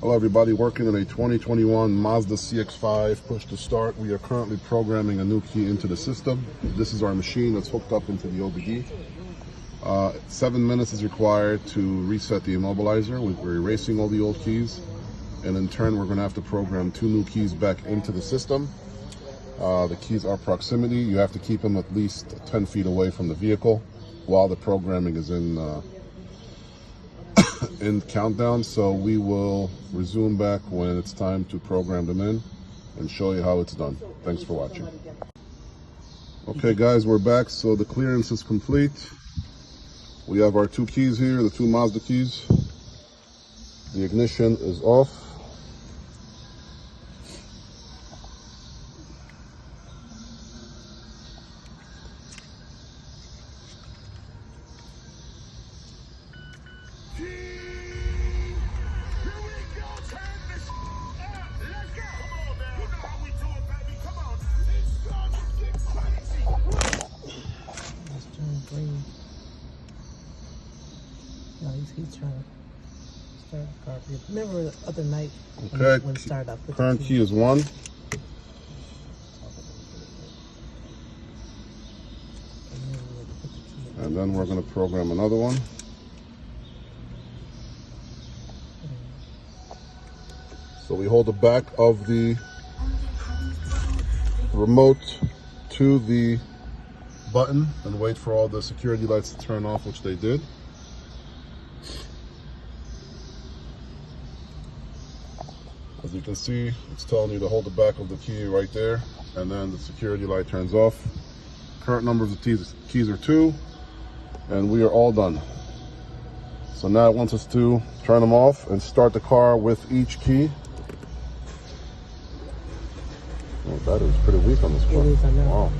Hello everybody, working in a 2021 Mazda CX-5 push to start. We are currently programming a new key into the system. This is our machine that's hooked up into the OBD. 7 minutes is required to reset the immobilizer. We're erasing all the old keys, and in turn we're going to have to program 2 new keys back into the system. The keys are proximity. You have to keep them at least 10 feet away from the vehicle while the programming is in countdown. So we will resume back when it's time to program them in and show you how it's done. Thanks for watching. Okay guys, we're back. So the clearance is complete. We have our 2 keys here, the 2 Mazda keys. The ignition is off. No, he's trying to start the car. Remember the other night when it started up? Current key is 1. And then we're going to program another one. So we hold the back of the remote to the button and wait for all the security lights to turn off, which they did. As you can see, it's telling you to hold the back of the key right there, and then the security light turns off. Current number of the keys are 2, and we are all done. So now it wants us to turn them off and start the car with each key. Oh, the battery's pretty weak on this car. It is, I know. Wow.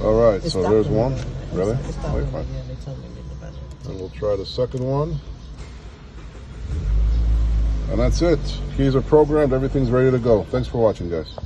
All right, so there's one. Really? Okay, fine. Yeah, they told me the battery. And we'll try the second one. And that's it. Keys are programmed. Everything's ready to go. Thanks for watching, guys.